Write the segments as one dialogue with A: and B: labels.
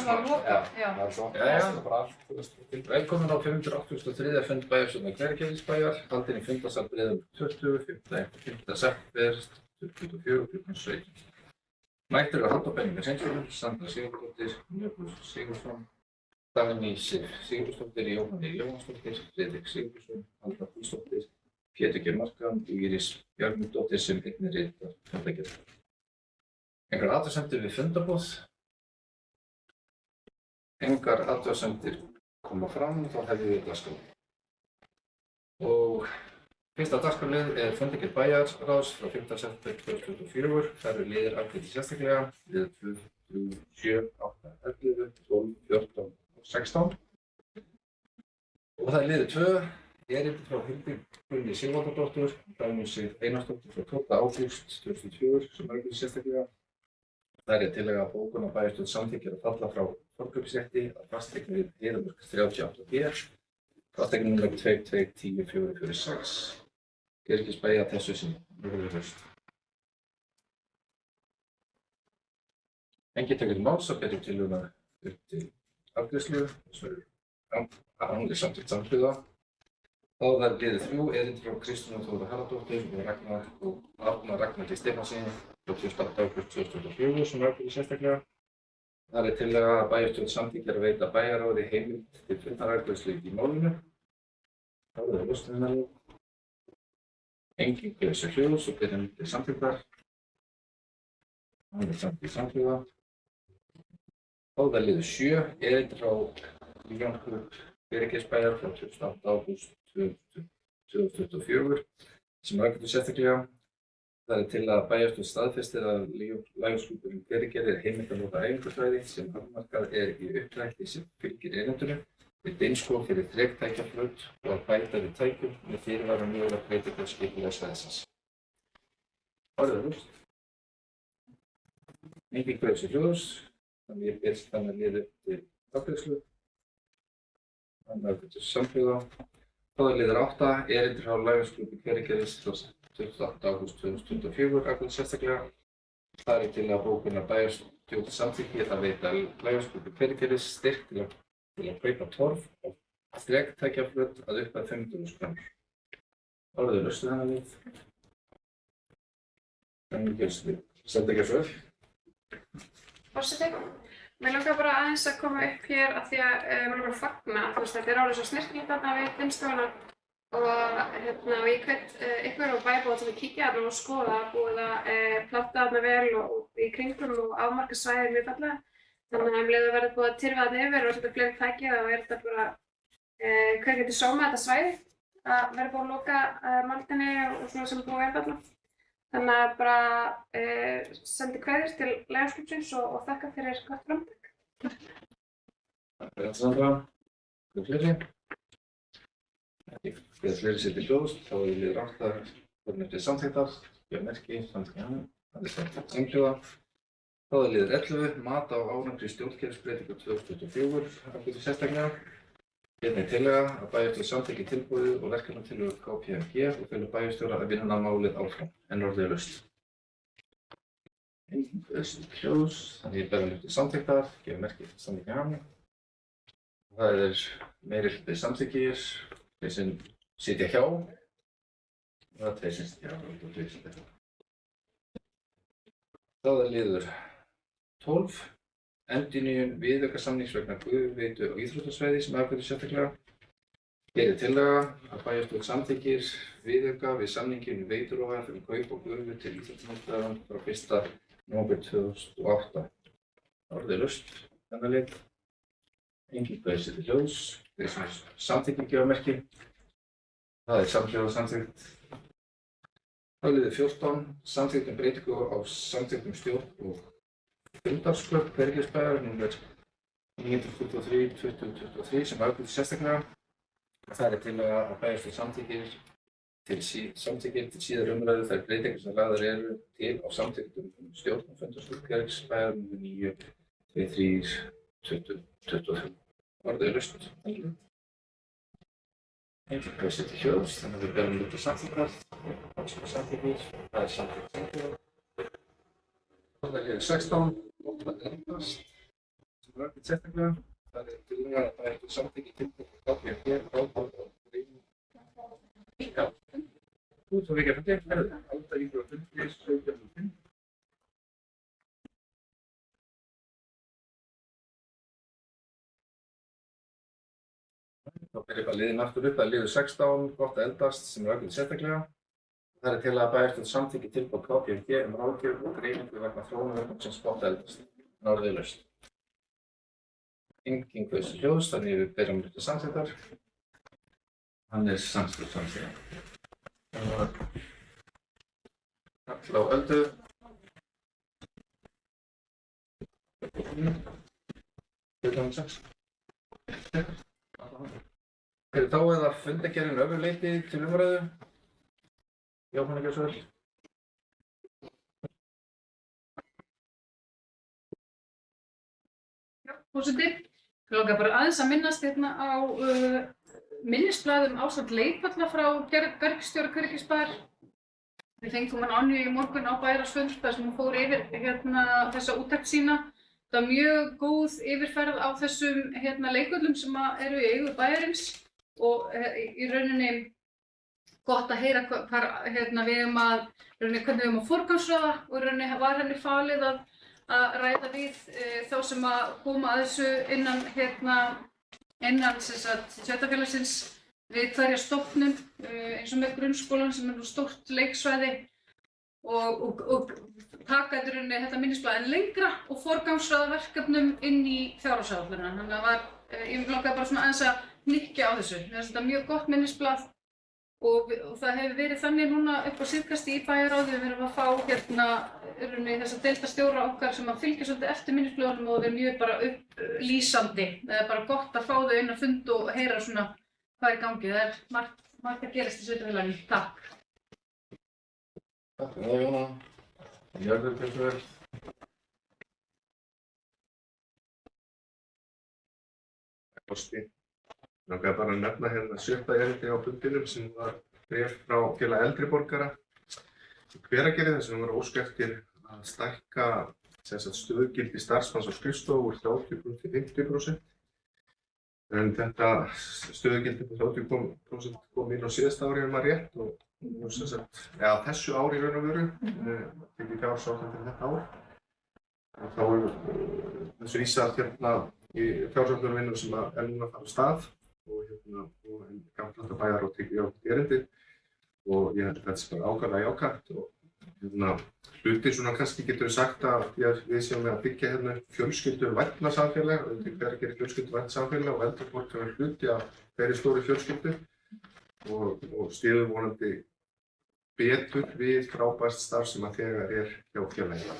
A: var lokað, já.
B: Það svo, það er bara allt, þú veist. Velkomin á 583. fund bæjarstjórnar Hveragerðisbæjar, haldinn í fundasal Breiðavík 20, 5. september 2024 kl. 17. Mættir eru Halldór Benni Sveinsson, Sandra Sigurðardóttir, Jökull Sigurðsson, Dagný Sif Sigurðsdóttir, Jóhanna Jóhannsdóttir, Friðrik Sigurðsson, Alda Búsdóttir, Pétur G. Markan og Íris Bjarnadóttir sem einnig ritar fundargerð. Engar athugasemdir við fundarboð. Engar athugasemdir koma fram, þá hefjum við dagskrá. Og fyrsta dagskrárlið er fundargerð bæjarráðs frá 5. september 2024. Það eru liðir afgreidd sérstaklega, liðir 2, 3, 7, 8, 11, 12, 14 og 16. Og það er liðir 2, erindi frá Hildi Sigvalladóttur, Dagný Sif Einarsdóttir frá 12. ágúst 2004 sem afgreidd sérstaklega. Það er tillaga að bókun á bæjarstjórn samþykkir að falla frá forkaupsrétti að fasteign við Heiðarmörk 38B, fasteign nr. 2210-446, Gerðisbæjar að þessu sem verður haust. Enginn tekur til máls að berja tillöguna upp til afgreiðslu, þess að hún er samþykkt samhliða. Þá verður liðið 3, erindi frá Kristrúnu Þóru Harðardóttur og Ragnari Stefánsinni frá 28. ágúst 2024 sem afgreidd sérstaklega. Það er tillaga að bæjarstjórn samþykkir að veita bæjarráði heimild til fundarafgreiðslu í málinu. Þá er það lausnirnar. Enginn gefur sér hljóðs og byrjar til samþykktar. Það er samþykkt samhliða. Þá er það liðið 7, erindi frá Lífjónsklúbb Hveragerðisbæjar frá 28. ágúst 2024 sem afgreidd sérstaklega. Það er til að bæjarstjórn staðfestir að Lífjónsklúbburinn Hveragerði er heimilt að nota æfingasvæði sem afmarkað er í uppdrætti sem fylgir erindinu við beinskóg fyrir þrektækjaflöt og að bæta við tækjum með fyrirvara mögulega breytingu á skipulagi svæðisins. Orðið er laust. Enginn gefur sér hljóðs, þannig ég ber þannig liðið til afgreiðslu. Þannig að þetta er samhliða. Þá er liður 8, erindi frá Lífjónsklúbbi Hveragerðis frá 28. ágúst 2024 afgreidd sérstaklega. Það er til að bókun að bæjarstjórn samþykkir að veita Lífjónsklúbbi Hveragerðis styrk til að kaupa torf og þrektækjaflöt að upphæð 500.000 krónur. Orðið er laust þennan við. Þannig gerst við. Senda ekki að svöld.
C: Forseti, mér langar bara aðeins að koma upp hér af því að mér langar að fagna. Þetta er alveg svo snyrtilegt þarna við vinnstofuna og ég hvet ykkur og bæjarbúa til að kíkja þarna og skoða, búið að planta þarna vel og í kringum og afmarka svæðið mjög fallega. Þannig að leið að verða búið að tyrfa þarna yfir og setja fleiri tæki þá er þetta bara kveikjandi sóma þetta svæði að verða búið að loka maldinni og svona sem búið er þarna. Þannig að bara sendi kveðjur til Lífjónsklúbbsins og þakka fyrir gott framtak.
B: Takk fyrir Sandra. Fleiri? Þegar fleiri setja hljóðs, þá er liður 8 komin eftir samþykktar, gefa merki, samþykkja hann, það er samþykkt samhljóða. Þá er liður 11, mat á árangri stjórnkerfisbreytingu 2024, afgreidd sérstaklega. Hérna er tillaga að bæjarstjórn samþykki tilboðið og verkefnatillögu KPMG og felur bæjarstjóra að vinna málið áfram, en orðið er laust. Enginn gefur sér hljóðs, þannig ég ber hann upp til samþykktar, gefa merki, samþykkja hann. Það er meirihluti samþykkir. Þeir sem sitja hjá, og það er 2 sem sitja hjá og 2 sem sitja hjá. Þá er liður 12, endurnýjun viðaukasamnings vegna gufuveitu og íþróttasvæði sem afgreidd sérstaklega. Hér er tillaga að bæjarstjórn samþykkir viðauka við samninginn við Veitur OF kaup á gufu til íþróttanotaðan frá 1. nóvember 2008. Orðið er laust þennan lið. Enginn gefur sér til hljóðs. Þeir sem samþykki gefa merki. Það er samhljóða samþykkt. Þá er liður 14, samþykkt breytingu á samþykktum stjórn og fundarsköp Hveragerðisbæjar nr. 923/2023 sem afgreidd sérstaklega. Það er til að bæjarstjórn samþykkir til síðari umræðu þær breytingar sem lagðar eru til á samþykktum stjórn og fundarsköp Hveragerðisbæjar nr. 923/2023. Orðið er laust. Enginn gefur sér til hljóðs, þannig að við berum út á samþykktar. Samþykkir, það er samþykkt samhljóða. Það er liður 16, óttað endast. sem rætt sérstaklega. Það tillaga að bæjarstjórn samþykki tilboð KPMG, Ráðborg og Greining. Já. Þú ert svo ekki að fundi, Alda Ígur á fundi, 17.5. Þá byrja bara liðin aftur upp, það er liður 16, gott að eldast, sem rætt sérstaklega. Það tillaga að bæjarstjórn samþykki tilboð KPMG ráðgjöf og greiningu vegna þróunarverkefnisins gott að eldast. Orðið laust. Enginn kaus hljóðs, þannig við byrjum til samþykktar. Hann samþykkt. Kall á Öldu. Klukkan 6. Þá eða fundargerðin öfurleiti til umræðu. Jóhanna Gjörsvöld.
A: Forseti, ég langar bara aðeins að minnast hérna á minnisblaðum ásamt leikvalla frá garðyrkjustjóra Hvergisbæjar. Við fengum hann Ánju í morgun á bæjarráðsfund þar sem hún fór yfir þessa úttekt sína. Það var mjög góð yfirferð á þessum leikvöllum sem eru í eigu bæjarins og í rauninni gott að heyra hvernig við eigum að forgangsraða og í rauninni var henni falið að ræða við þá sem að koma að þessu innan sveitarfélagsins við hverja stofnun eins og með grunnskólann sem er nú stórt leiksvæði og taka þetta minnisblað enn lengra og forgangsraða verkefnum inn í fjárhagsáætlunina. Þannig að ég langaði bara svona aðeins að hnykkja á þessu. Þetta er mjög gott minnisblað og það hefur verið þannig núna upp á síðkasti í bæjarráði. Við erum að fá þessa deildarstjóra okkar sem að fylgja svolítið eftir minnisblöðunum og þeir eru mjög bara upplýsandi. Það er bara gott að fá þau inn á fund og heyra svona hvað er í gangi. Það er margt að gerast í sveitarfélaginu. Takk.
B: Takk fyrir það, Jóna. Jörður Gjörsvöld. Forseti. Ég langaði bara að nefna hérna 7. erindi á fundinum sem var bréf frá Félag eldri borgara í Hveragerði þar sem var ósk eftir að stækka stöðugildi starfsmanns á skrifstofu úr 30% til 50%. En þetta stöðugildi på 30% kom inn á síðasta ári ef maður rétt og þessu ári í raun og veru, tekið fjársáætlun til þetta ár. Og þá er þessu vísað hérna í fjársáætlunarvinnu sem er núna að fara af stað og gamla þetta bæjarráð tekið jákvætt erindi og ég held að þetta sé bara ákaflega jákvætt og hluti svona kannski getur við sagt að við séum að byggja hérna fjölskylduvænna samfélag og Hveragerði fjölskylduvænt samfélag og eldri borgarar hluti af þeirri stóru fjölskyldu og styður vonandi betur við frábært starf sem að þegar er hjá félaginu.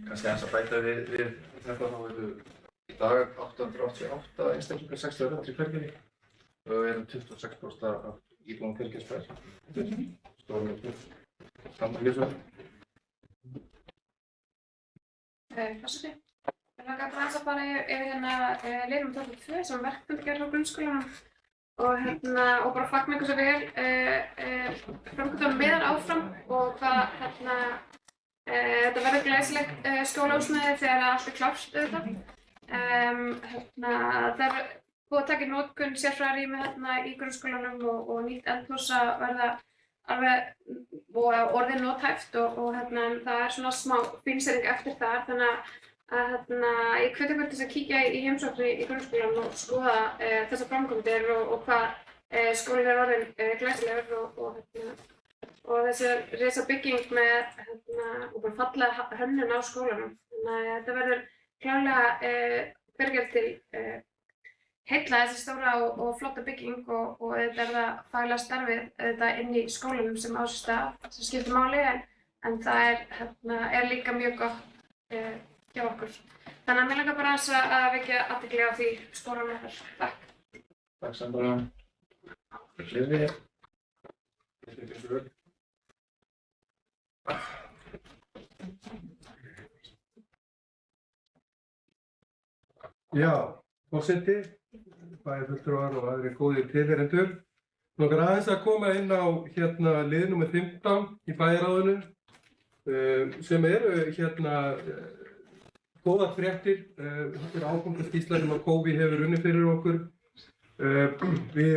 B: Kannski aðeins að bæta við þetta þá eru í dag 888 einstaklingar 60 í Hveragerði og við erum 26% af íbúum Hvergisbæjar. Stórum við saman Gjörsvöld.
C: Forseti. Ég langaði bara aðeins að fara yfir liðnum 22 sem er verkfundargerð frá grunnskólanum og bara fagna ykkur svo vel framkvæmdunum með áfram og hvað þetta verður glæsilegt skólahúsnæði þegar allt er klárt auðvitað. Það er búið að taka í notkun sérfræðirými í grunnskólanum og nýtt eldhús að verða alveg orðið nothæft og það er svona smá fínsering eftir þar þannig að ég hvet ykkur til þess að kíkja í heimsókn í grunnskólanum og skoða þessar framkvæmdir og hvað skólinn er orðinn glæsilegur og þessi risa bygging með og bara fallega hönnun á skólanum. Þannig að þetta verður klárlega Hveragerði til heilla þessi stóra og flotta bygging og þetta er það faglega starfið inn í skólanum sem á sér stað sem skiptir máli en það er líka mjög gott hjá okkur. Þannig að mér langar bara aðeins að vekja athygli á því skólanum okkar. Takk.
B: Takk Sandra. Liði.
D: Já, forseti, bæjarfulltrúar og aðrir góðir tilheyrendur. Mig langar aðeins að koma inn á lið númer 15 í bæjarráðinu sem eru góðar fréttir. Þetta er áfangaskýrsla sem að COVID hefur unnið fyrir okkur. Við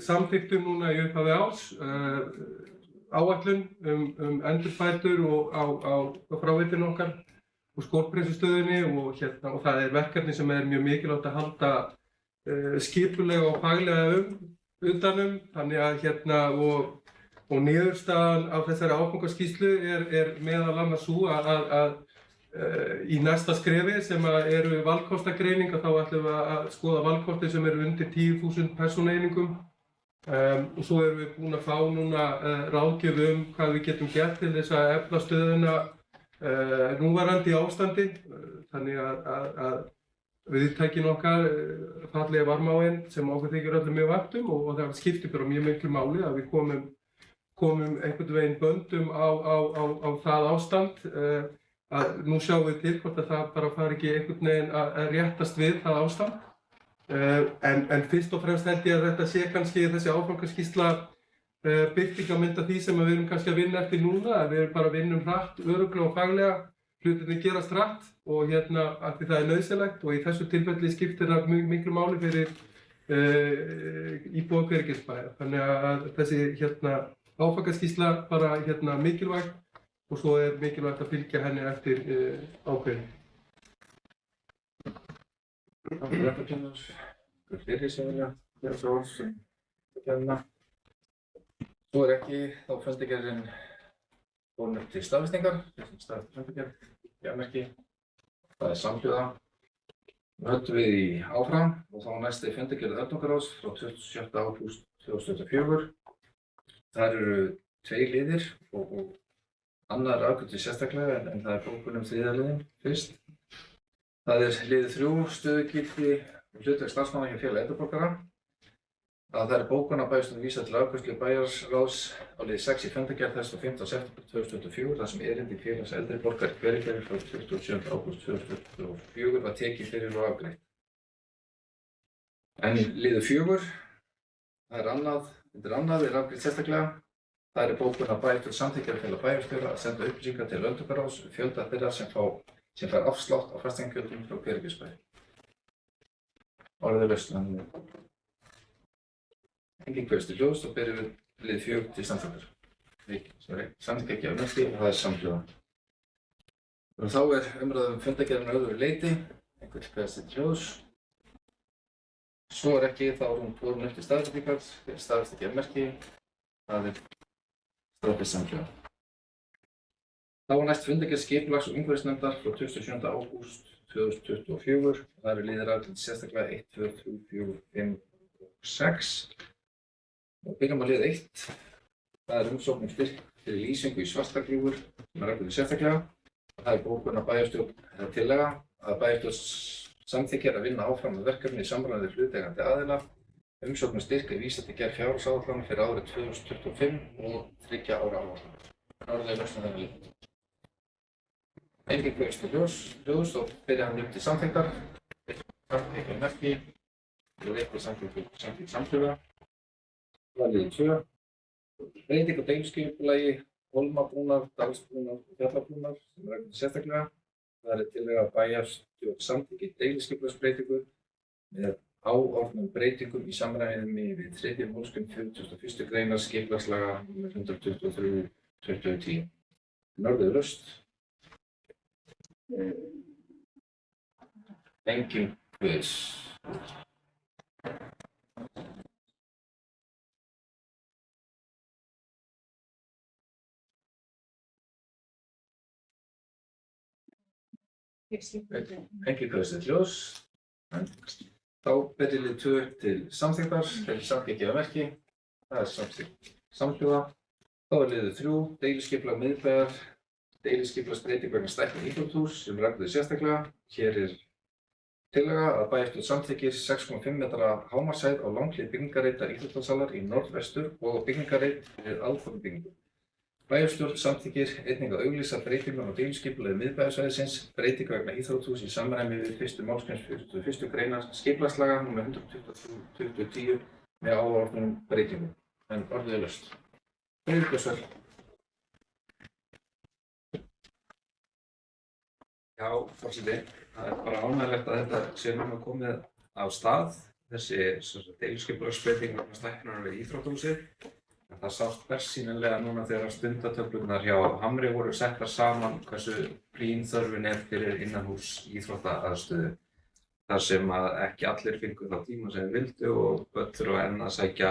D: samþykktum núna í upphafi árs áætlun endurbætur á fráveitinu okkar og skólprensistöðinni og það er verkefni sem er mjög mikilvægt að halda skipulega og faglega utanum. Þannig að og niðurstaðan af þessari áfangaskýrslu er meðal annars sú að í næsta skrefi sem eru valkostagreining þá ætlum við að skoða valkosti sem eru undir 10.000 persónueiningum. Og svo erum við búin að fá núna ráðgjöf hvað við getum gert til þess að efla stöðuna núverandi ástandi. Þannig að viðtækin okkar fallega varmáin sem okkur þykir öllum mjög vænt og það skiptir bara mjög miklu máli að við komum einhvern veginn böndum á það ástand. Að nú sjáum við til hvort að það bara fari ekki einhvern veginn að réttast við það ástand. En fyrst og fremst held ég að þetta sé kannski þessi áfangaskýrsla birtingarmynd af því sem við erum kannski að vinna eftir núna. Að við bara vinnum hratt, örugglega og faglega, hlutirnir gerast hratt og af því það er nauðsynlegt og í þessu tilfelli skiptir það miklu máli fyrir íbúa Hveragerðisbæjar. Þannig að þessi áfangaskýrsla bara mikilvæg. Og svo er mikilvægt að fylgja henni eftir ákveðin.
B: Fleiri sem vilja gera svo orð sem kemna. Svo ekki þá fundargerðin borin upp til staðfestingar. Staðfesting fundargerð, geðmerki. Það er samhljóða. Nú höldum við í áfram og þá næsti fundargerð öldungaráðs frá 27. ágúst 2024. Þar eru 2 liðir og annar afgreidd sérstaklega en það er bókun þriðja liðinn fyrst. Það er liður 3, stöðugildi og hlutverk starfsmanna hjá Félagi eldri borgara. Það er bókun að bæjarstjórn vísað til afgreiðslu bæjarráðs á liði 6 í fundargerð þess 5. september 2024 þar sem erindi Félags eldri borgara í Hveragerði frá 27. ágúst 2024 var tekið fyrir og afgreitt. En liður 4, þetta er afgreitt sérstaklega. Það er bókun að bæjarstjórn samþykkir að fela bæjarstjóra að senda upplýsingar til öldungaráðs fjölda þeirra sem fær afslátt á fasteignagjöldum frá Hveragerðisbæ. Orðið er laust. Engin hverjast til hljóðs og byrjum við lið 4 til samþykkar. Samþykka ekki af nöfti og það er samhljóða. Og þá er umræðum fundargerðin öðru leyti. Einhver hverjast til hljóðs. Svo ekki þá er hún borin upp til staðfestingar. Staðfest ekki af merki. Það er samhljóða. Þá var næst fundargerð skipulags- og umhverfisnefndar frá 27. ágúst 2024. Það eru liðir afgreidd sérstaklega 1, 2, 3, 4, 5 og 6. Og byrjum á lið 1. Það er umsókn styrk fyrir lýsingu í Svartagljúfur sem er afgreidd sérstaklega. Það er bókun að bæjarstjórn tillaga að bæjarstjórn samþykkir að vinna áfram með verkefni í samræmi við hlutaðeigandi aðila. Umsókn styrk er vísað til gerð fjárhagsáætlana fyrir árið 2025 og 3 ára áætlana. Orðið er lausn á þennan lið. Engin hverjast til hljóðs og byrja hann upp til samþykkar. Samþykka merki. Og eitthvað samþykkt samhljóða. Það er liður 2. Breyting á deiliskipulagi Hólmabrúnar, Dalsbrúnar og Fjallabrúnar sem er afgreidd sérstaklega. Það er tillaga að bæjarstjórn samþykki deiliskipulagsbreytingu með áorðnum breytingum í samræmi við 3. málsgrein 41. greinar skipulagslaga nr. 123/2010. Orðið er laust. Engin quiz. Engin quiz til hljóðs. Þá byrjum lið 2 til samþykktar, samþykki af merki. Það er samþykkt samhljóða. Þá er liður 3, deiliskipulag miðbæjar, deiliskipulagsbreyting vegna stækkun íþróttahúss sem er afgreidd sérstaklega. Hér er tillaga að bæjarstjórn samþykkir 6,5 metra hámarkshæð á langhlið byggingarreitar íþróttasalar í norðvestur og á byggingarreit fyrir aðkomubyggingu. Bæjarstjórn samþykkir einnig að auglýsa breytingar á deiliskipulagi miðbæjarsvæðisins, breytinga vegna íþróttahúss í samræmi við 1. málsgrein 41. greinar skipulagslaga nr. 123/2010 með áorðnum breytingum. En orðið er laust. Já, forseti, það bara ánægilegt að þetta sé núna komið af stað, þessi deiliskipulagsbreyting vegna stækkunar við íþróttahúsið. Það sást bersýnilega núna þegar stundatöflurnar hjá Hamri voru settar saman hversu brýn þörfin fyrir innanhús íþróttaaðstöðu. Þar sem að ekki allir fengu þá tíma sem þeir vildu og börn þurfa enn að sækja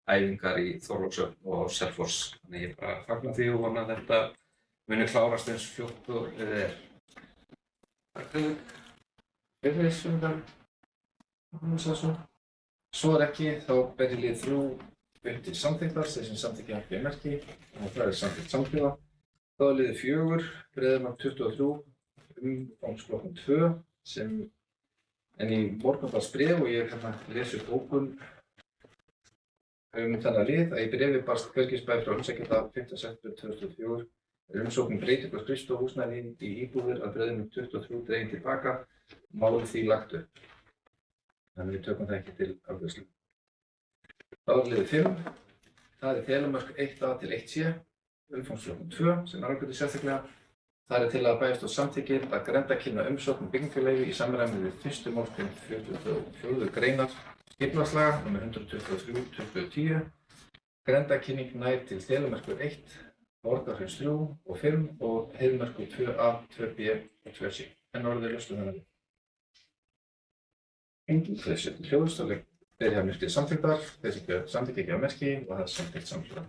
B: æfingar í Þorlákshöfn og Selfoss. Þannig ég bara fagna því og vona að þetta muni klárast eins fljótt og við er. Takk fyrir þessu. Svo ekki, þá ber ég lið 3 upp til samþykktar, þeir sem samþykkja merki og það samþykkt samhljóða. Þá er liðið 4, Breiðamark 23, umfangsflokkum 2 sem en í morgunblaðsbréf og ég lesi upp bókun þennan lið að í bréfi barst Hvergisbæ frá umsækjanda 5. september 2004 umsókn breytingu á skrifstofuhúsnæði í íbúðir að Breiðamark 23 dregin tilbaka og málið því lagt upp. Þannig við tökum það ekki til afgreiðslu. Þá er liðið 5, það er Telemark 1A til 1C, umfangsflokkum 2 sem ákveður sérstaklega. Það er til að bæjarstjórn samþykkir að grenndarkynna umsókn um byggingarleyfi í samræmi við 1. málsgrein 44. greinar skipulagslaga nr. 123/2010. Grenndarkynning nær til Telemarkur 1, Borgarhrauns 3 og 5 og Heiðmerkur 2A, 2B og 2C. En orðið ljóst þennan við. Engin þeir setja hljóðstáleik þeir hafa merkið samþykktar, þeir sem samþykja ekki að merki og það er samþykkt samhljóða.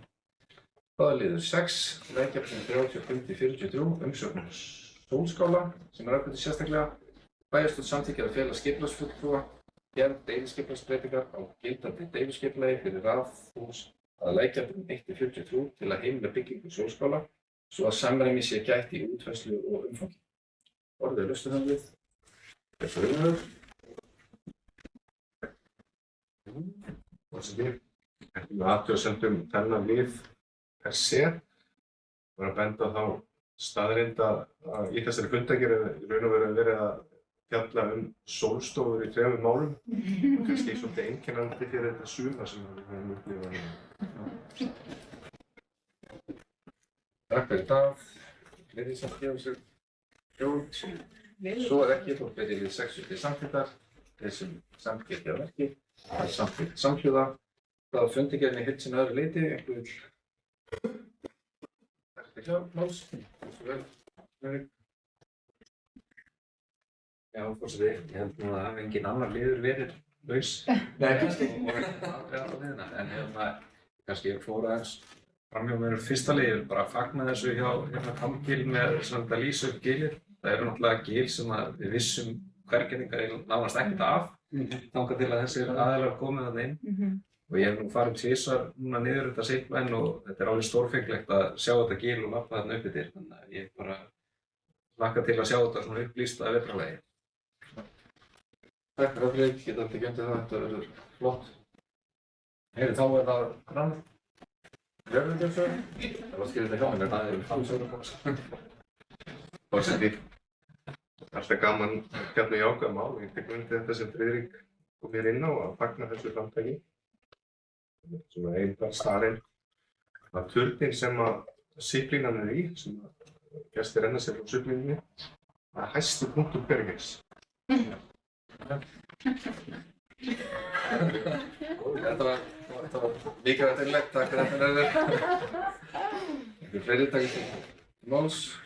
B: Það er liður 6, Lækjarbrún 35-43, umsókn Sólskála sem ákveðið sérstaklega. Bæjarstjórn samþykkir að fela skipulagsfulltrúa gerð deiliskipulagsbreytingar á gildandi deiliskipulagi fyrir raðhús að Lækjarbrún 1-43 til að heimila byggingu Sólskála svo að samræmi sé gætt í útfærslu og umfangi. Orðið laust þannig við. Þetta er umhverf.
E: Forseti, ekki með athugasemdum þennan lið per se, var að benda á þá staðreynd að í þessari fundargerð er í raun og veru verið að fjalla sólstofur í 3 málum. Kannski svolítið einkennandi fyrir þetta sumar sem við höfum upplifað.
B: Takk fyrir það. Liðið sem gefur sig hljóð. Svo er ekki, þá ber ég lið 6 upp til samþykktar, þeir sem samþykkja merki. Það er samþykkt samhljóða. Það er fundargerðin í heild sinni öðru leyti, einhver vill máls.
F: Já, forseti, ég held nú að engin annar liður verið laus.
B: Nei, kannski.
F: En kannski ég fór aðeins fram hjá mér fyrsta lið, ég vil bara fagna þessu hjá Kamgil með að lýsa upp gilið. Það eru náttúrulega gil sem við vissum hvergenningar nánast ekkert af. Þangað til að þessir aðilar komið þarna inn. Og ég hef nú farið tvisvar núna niður þetta sitvæn og þetta er alveg stórfenglegt að sjá þetta gil og lappa þarna upp yfir. Þannig að ég bara hlakka til að sjá þetta svona upplýst að vetrarlagi.
B: Takk fyrir Freyr, geta alltaf gemdið það, þetta verður flott. Heyri, þá er það grann. Gröfningjöfsög. Það var skilðið hjá mér, það er framsögurboks.
E: Forseti, alltaf gaman hérna í ákveða mál. Ég tek undir þetta sem Friðrik kom mér inn á að fagna þessu framtaki. Svona einhver staðreynd að turninn sem að siglingan er í, sem að gestir renna sér frá siglingunni, það er hæsti punktur Bergens.
B: Þetta var mikilvægt innlegg, takk fyrir þetta nærður. Einhver fleiri takk til máls.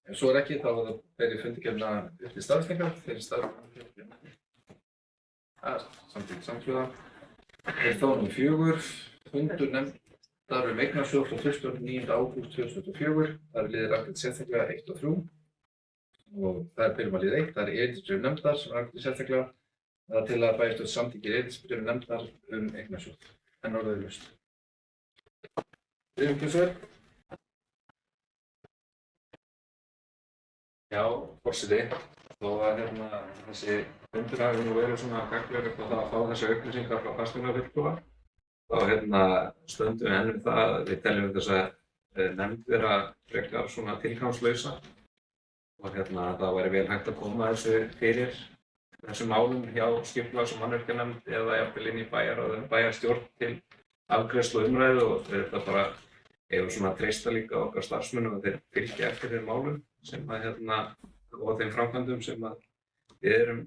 B: Ef svo er ekki, þá ber ég fundargerðina upp til staðfestingar fyrir staðfestingar. Það er samþykkt samhljóða. Þeir þá nr. 4, fundur nefndar eignasjóð frá 29. ágúst 2004. Það liðir ákveðið sérstaklega 1 og 3. Og það byrjum að liða 1, það erindisbréf nefndar sem ákveðið sérstaklega. Það er til að bæjarstjórn samþykkir erindisbréf nefndar eignasjóð. En orðið laust. Friðrik.
F: Já, forseti, þó að þessi fundur hafi nú verið svona gagnlegur upp á það að fá þessi upplýsingar frá fasteignafulltrúa. Þá stöndum við enn við það að við teljum þessa nefnd vera frekar svona tilgangslausa. Og það væri vel hægt að koma þessu fyrir þessum málum hjá skipulags- og mannvirkjanefnd eða jafnvel inn í bæjarstjórn til afgreiðslu og umræðu og þetta bara hefur svona treysta líka okkar starfsmönnum að þeir fylgja eftir þeim málum sem að og þeim framkvæmdum sem við erum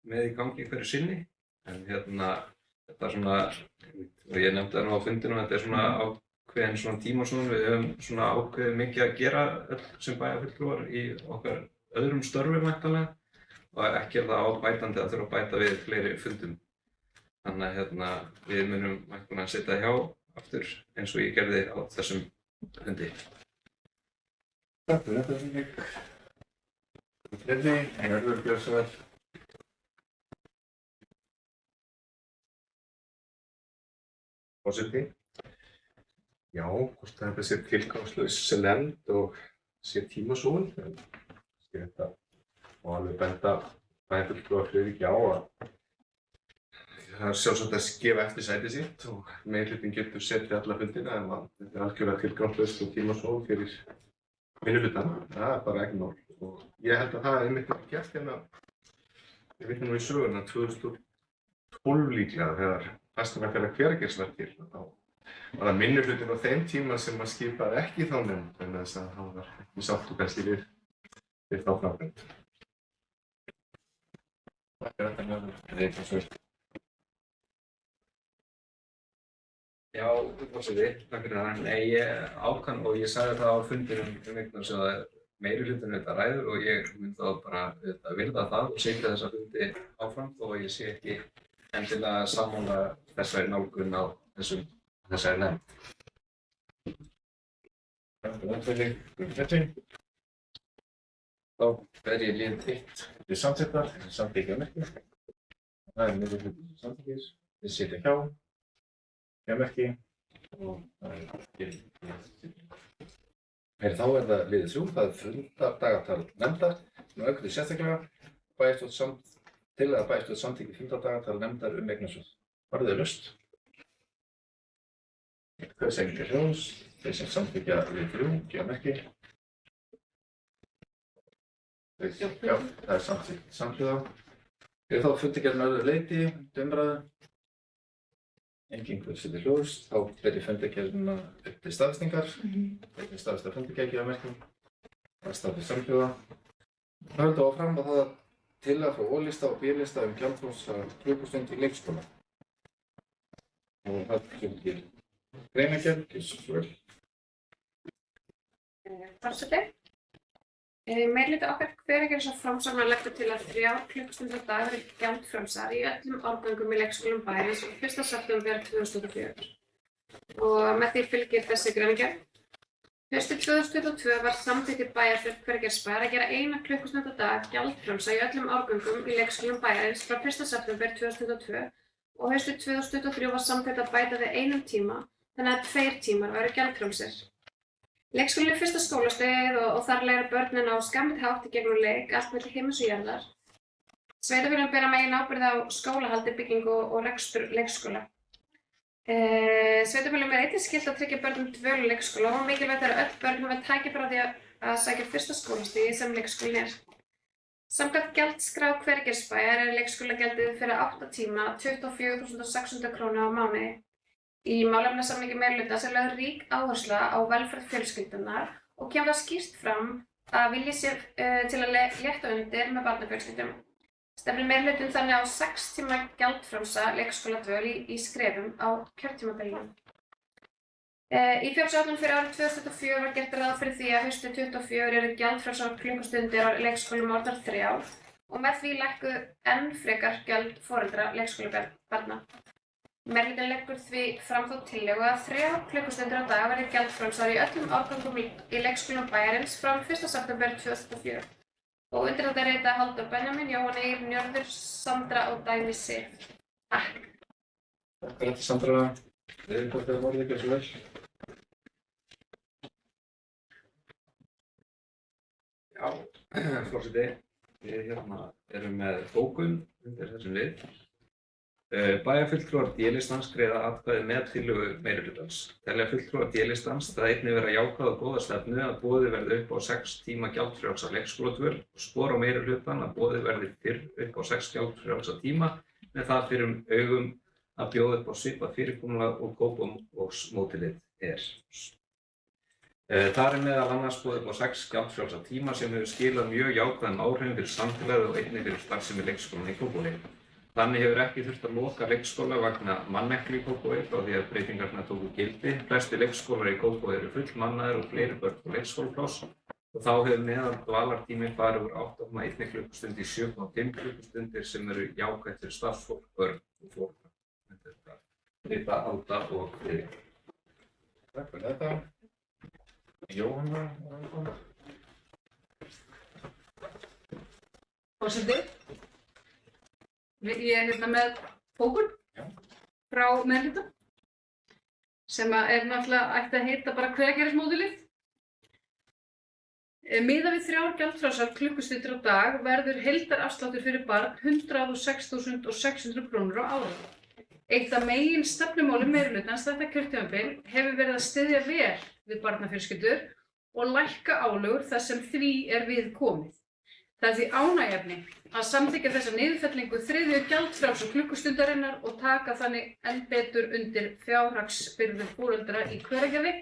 F: með í gangi hverju sinni. En þetta er svona, og ég nefndi það nú á fundinum, þetta er svona ákveðin svona tímasónur. Við höfum svona ákveðið mikið að gera öll sem bæjarfulltrúar í okkar öðrum störfum væntanlega og ekki það ábætandi að þurfa að bæta við fleiri fundum. Þannig að við munum væntanlega sitja hjá aftur eins og ég gerði á þessum fundi.
B: Takk fyrir þetta, Henrik. Fleiri, Herður, gjörðu svo vel.
E: Forseti. Já, hvort þetta sé tilgangslaus nefnd og sé tímasóun. Þetta má alveg benda bæjarfulltrúar Friðriki á að það er sjálfsagt að gefa eftir sætið sitt og meirihlutinn getur setið alla fundina en þetta er algjörlega tilgangslaust og tímasóun fyrir minnihlutann. Það er bara ekki mál. Og ég held að það er einmitt ekki gert ég vitna nú í söguna 2012 líklega þegar Fasteignaferðalag Hveragerðis var til. Þá var það minnihlutinn á þeim tíma sem skipaði ekki þá nefnd en þess að hann var ekki sáttur kannski við þá framkvæmd.
B: Takk fyrir þetta, Herður.
F: Já, forseti, takk fyrir það. Nei, ég ákvað og ég sagði það á fundinum vegna sem að meirihlutinn ræður og ég mun þá bara virða það og setja þessa fundi áfram þó að ég sé ekki endilega sammála þessari nálgun á þessari nefnd.
B: Takk fyrir þetta. Þá fer ég lið 1 til samþykktar, samþykkja merki. Það er meirihluti sem samþykkir. Við sitja hjá merki og það er gildi. Þá er það liðið 3, það er fundardagatal nefndar sem auðvitað sérstaklega til að bæjarstjórn samþykki fundardagatal nefndar eignasjóð. Var þið laust? Hver segir til hljóðs? Þeir sem samþykkja lið 3, gefa merki. Já, það er samþykkt samhljóða. Þá fundargerðin öðru leyti, umræðu. Enginn hver setur hljóðs, þá ber ég fundargerðina upp til staðfestingar. Hvernig staðfesta fundargerð gefa merki. Það er staðfest samhljóða. Það höldum áfram að það tillaga frá O-lista og B-lista gjaldfrjálsa klukkustund í leikskóla. Og það kemur til greinargerð, gjörðu svo vel.
C: Forseti. Meirihluti okkar Hveragerðis framsagnar leggur til að 3 klukkustundir á dag verði gjaldfrjálsar í öllum árgöngum í leikskólum bæjarins 1. september 2004. Og með því fylgir þessi greinargerð. Haustið 2022 var samþykkt í bæjarstjórn Hveragerðisbæjar að gera 1 klukkustund á dag gjaldfrjálsa í öllum árgöngum í leikskólum bæjarins frá 1. september 2022 og haustið 2023 var samþykkt að bæta við 1 tíma þannig að 2 tímar væru gjaldfrjálsir. Leikskólinn er fyrsta skólastigið og þar læra börnin á skammti hátt í gegnum leik, allt milli himins og jarðar. Sveitarfélögin bera meginábyrgð á skólahaldi, byggingu og rekstur leikskóla. Sveitarfélögum er einnig skylt að tryggja börnum dvöl á leikskóla og mikilvægt er að öll börn hafi tækifæri á því að sækja fyrsta skólastigið sem leikskólinn er. Samkvæmt gjaldskrá Hveragerðisbæjar er leikskólagjaldið fyrir 8 tíma 24.600 krónur á mánuði. Í málefnasamningi meirihlutans er lögð rík áhersla á velferð fjölskyldunnar og kemur það skýrt fram að vilji sé til að létta undir með barnafjölskyldum. Stefnir meirihlutinn þannig á 6 tíma gjaldfrjálsa leikskóladvöl í skrefum á kjörtímabilinu. Í fjármálaáætlun fyrir árið 2024 var gert ráð fyrir því að haustið 2024 eru gjaldfrjálsar klukkustundir á leikskólum orðnar 3 og með því lækkuðu enn frekar gjöld foreldra leikskólabarna. Meirihlutinn leggur því fram þá tillögu að 3 klukkustundir á dag verði gjaldfrjálsar í öllum árgöngum í leikskólum bæjarins frá 1. september 2004. Og undir þetta rita Halldór Benjamin, Jóhann Eir, Njörður, Sandra og Dagný Sif. Takk.
B: Takk fyrir þetta, Sandra. Hvort það voruð ekki svo vel.
F: Já, forseti, við erum með bókun undir þessum lið. Bæjarfulltrúar D-listans greiða atkvæði með tillögu meirihlutans. Telja fulltrúar D-listans það einnig vera jákvæð og góða stefnu að boðið verði upp á 6 tíma gjaldfrjálsa leikskóladvöl og skora á meirihlutann að boðið verði fyrr upp á 6 gjaldfrjálsa tíma með það fyrir augum að bjóða upp á svipað fyrirkomulag og mótilið er. Þar meðal annars boðið upp á 6 gjaldfrjálsa tíma sem hefur skilað mjög jákvæðum áhrifum fyrir samfélagið og einnig fyrir starfsemi leikskólanna í Kópavogi. Þannig hefur ekki þurft að loka leikskóla vegna manneklu í Kópavogi frá því að breytingarnar tóku gildi. Flestir leikskólar í Kópavogi eru fullmannaðir og fleiri börn og leikskólapláss og þá hefur meðal dvalartími farið úr 8,1 klukkustund í 7,5 klukkustundir sem eru jákvætt fyrir starfsfólk, börn og foreldra. Rita, Alda og Friðrik.
B: Takk fyrir þetta. Jóhanna.
A: Forseti, ég er hérna með bókun frá meðhluta sem er náttúrulega ætti að heita bara Hveragerðismódelið. Miðað við 3 gjaldfrjálsar klukkustundir á dag verður heildarafsláttur fyrir barn 106.600 krónur á ári. Eitt af megin stefnumálum meirihlutans þetta kjörtímabil hefur verið að styðja vel við barnafjölskyldur og lækka álögur þar sem því er við komið. Það er því ánægjuefni að samþykkja þessa niðurfellingu 3. gjaldfrjálsu klukkustundarinnar og taka þannig enn betur undir fjárhagsbyrði foreldra í Hveragerði.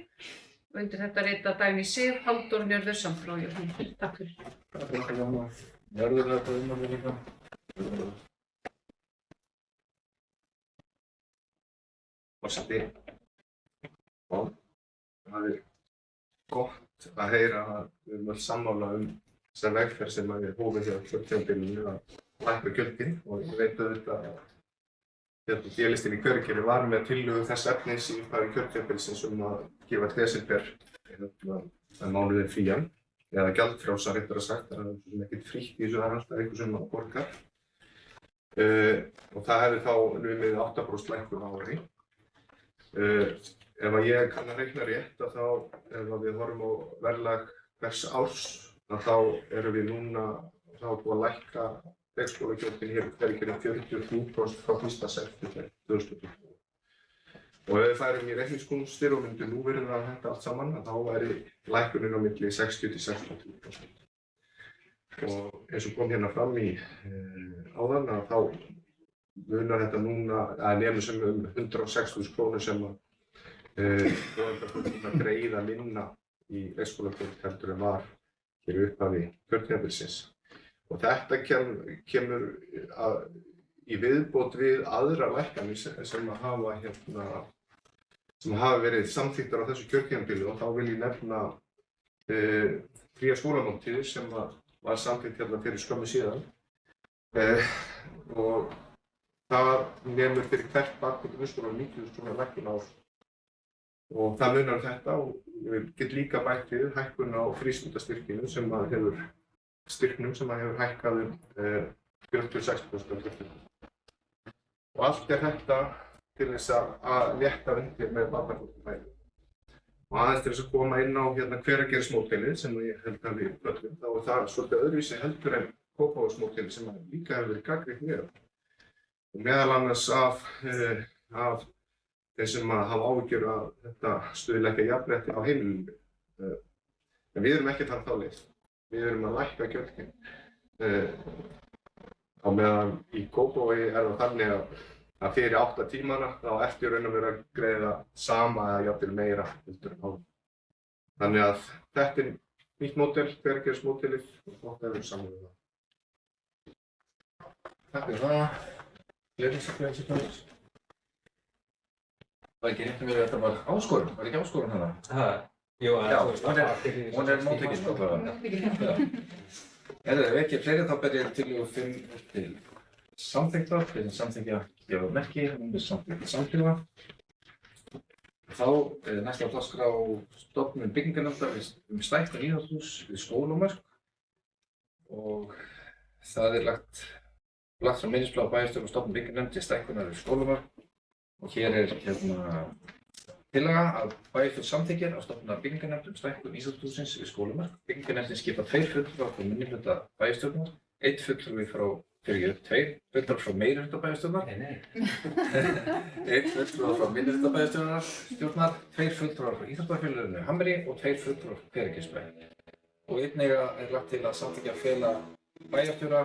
A: Undir þetta rita Dagný Sif, Halldór Njörður, Sandra og Jóhanna. Takk fyrir.
B: Takk fyrir Jóhanna. Njörður þetta umhverfið líka.
E: Forseti. Það er gott að heyra að við erum öll sammála þessa vegferð sem við hófum hér á kjörtímabilinu að lækka gjöldin og ég veit auðvitað að D-listinn í Hveragerði var með tillögu þess efnis í upphafi kjörtímabilsins að gefa desember mánuðinn frían eða gjaldfrjálsa réttar að sagt, það er ekkert frítt í þessu, það er alltaf einhver sem borgar og það hefði þá numið 8% lækkun á ári. Ef ég kann að reikna rétt að þá, ef við horfum á verðlag hvers árs, að þá erum við núna búið að lækka leikskólagjöldin hér í Hveragerði 43% frá 1. september 2020. Og ef við færum í reikningskúnstir og myndum núvirða þetta allt saman, þá væri lækkunin á milli 60 til 63%. Og eins og kom hérna fram í áðan að þá munar þetta núna að nemur sem 106.000 krónur sem að greiða minna í leikskólagjöld heldur en var hér í upphafi kjörtímabilsins. Og þetta kemur í viðbót við aðrar lækkanir sem hafa verið samþykktar á þessu kjörtímabili og þá vil ég nefna fría skólamáltíðir sem var samþykkt hérna fyrir skömmu síðan og það nemur fyrir hvert barn í grunnskóla 90.000 króna lækkun á ári. Og það munar þetta og ég get líka bætt við hækkun á frístundastyrknum sem hefur hækkað 46%. Og allt þetta til þess að létta undir með barnafjölskyldufæði. Og aðeins til þess að koma inn á Hveragerðismódelið sem ég held að við köllum, þá er það svolítið öðruvísi heldur en Kópavogsmódelið sem líka hefur verið gagnrýnt mjög. Og meðal annars af þeir sem hafa áhyggjur að þetta stuðli ekki að jafnrétti á heimilinu. En við erum ekki að fara þá leið. Við erum að lækka gjöldin. Á meðan í Kópavogi er það þannig að fyrir 8 tímana þá ertu í raun og veru að greiða sama eða jafnvel meira heldur en áður. Þannig að þetta er nýtt módel, Hveragerðismódelið og gott að við erum saman við það.
B: Takk fyrir það. Gleðingsakveðis. Var ekki rétt að vera þetta var áskorun? Var ekki áskorun hana?
F: Jú,
B: hún er móttekinn allavega. Ef það er ekki fleiri þá ber ég tillögu 5 til samþykktar, fyrir samþykkja gefa merki, samþykkja samtíma. Þá næst á dagskrá stofnun byggingarnefndar stækkun íþróttahús við Skólamörk og það er lagt fram minnisblað á bæjarstjórn og stofnun byggingarnefnd til stækkunar við Skólamörk og hér er tillaga að bæjarstjórn samþykkir að stofna byggingarnefnd stækkun íþróttahússins við Skólamörk. Byggingarnefndin skipa 2 fulltrúar frá minnihluta bæjarstjórnar, 1 fulltrúi frá 2 fulltrúar frá meirihluta bæjarstjórnar, 1 fulltrúar frá minnihluta bæjarstjórnar, 2 fulltrúar frá íþróttafélaginu Hamri og 2 fulltrúar frá Hveragerðisbæ. Og einnig er lagt til að samþykkja að fela bæjarstjóra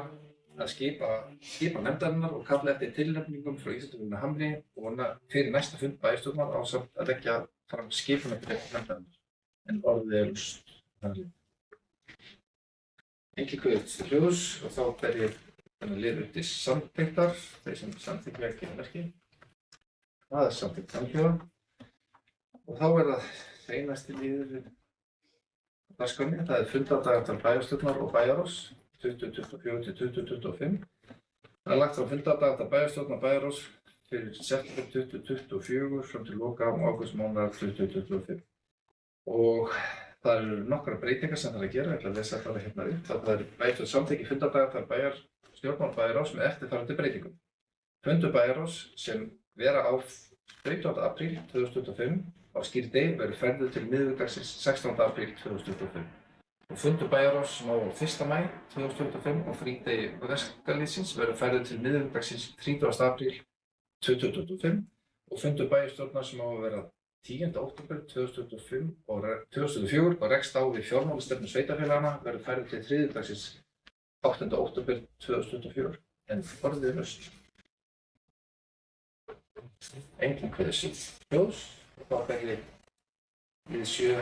B: að skipa nefndarinnar og kalla eftir tilnefningum frá íþróttafélaginu Hamri og fyrir næsta fund bæjarstjórnar ásamt að leggja fram skipunarbréf nefndarinnar. en orðið er laust. Engin guð til hljóðs og þá ber ég þennan lið upp til samþykktar, þeir sem samþykkja ekki merki. Það er samþykkt samhljóða. Og þá er það seinasti liður á dagskránni, það er fundardagatal bæjarstjórnar og bæjarráðs 2024 til 2025. Það er lagt á fundardagatal bæjarstjórnar og bæjarráðs fyrir september 2024 fram til loka ágústmánaðar 2025. Og það eru nokkrar breytingar sem það er að gera, ég ætla að lesa það hérna upp. Það er bæjarstjórn samþykki fundardagatal bæjarstjórnar og bæjarráðs með eftirfarandi breytingum. Fundur bæjarráðs sem vera á 17. apríl 2025 á skýrdegi verður færður til miðvikudagsins 16. apríl 2025. Og fundur bæjarráðs sem á 1. maí 2025 og frídegi verkalýðsins verður færður til miðvikudagsins 30. apríl 2025 og fundur bæjarstjórnar sem á að vera 10. október 2004 og rekst á við fjármálastefnu sveitarfélaganna verður færður til þriðjudagsins 8. október 2004 en orðið er laust. Enginn kveður sig hljóðs og þá ber ég við 7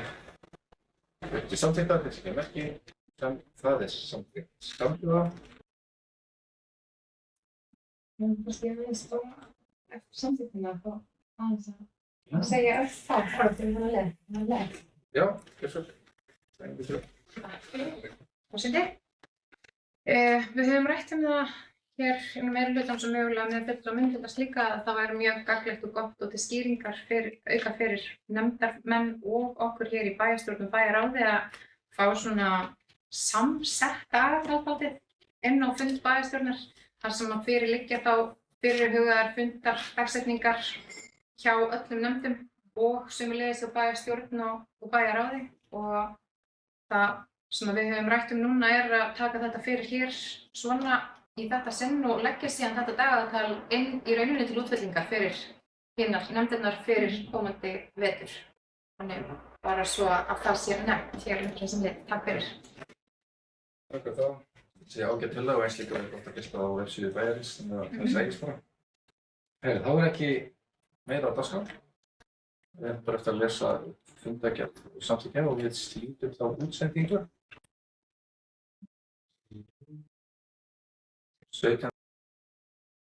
B: upp til samþykktar, þessi ekki merki, það er samþykkt samhljóða.
G: Kannski ég vil stóra eftir samþykktina og aðeins að segja örfátt til þennan leið.
B: Já, gjörðu svo.
C: Forseti. Við höfum rætt það hér innan meirihlutann sem mögulega með fulltrúa minnihlutans líka að það væri mjög gagnlegt og gott og til skýringar auka fyrir nefndarmenn og okkur hér í bæjarstjórn og bæjarráði að fá svona samsett dagatalið inn á fund bæjarstjórnar þar sem að fyrir liggja þá fyrirhugaðar fundar, dagsetningar hjá öllum nefndum og sömuleiðis á bæjarstjórn og bæjarráði og það sem við höfum rætt núna er að taka þetta fyrir hér svona í þetta sinn og leggja síðan þetta dagatal inn í rauninni til útfellingar fyrir hinnar nefndirnar fyrir komandi vetur. Þannig bara svo að það sé nefnt hér um þessum lið. Takk fyrir.
B: Takk fyrir það. Þetta sé ágætt tillaga og eins líka verður gott að gista á vefsíðu bæjarins þannig að það segist bara. Þá er ekki meira á dagskrá. Við erum bara eftir að lesa fundagerð og samþykkja og við slítum þá útsendingu. 17.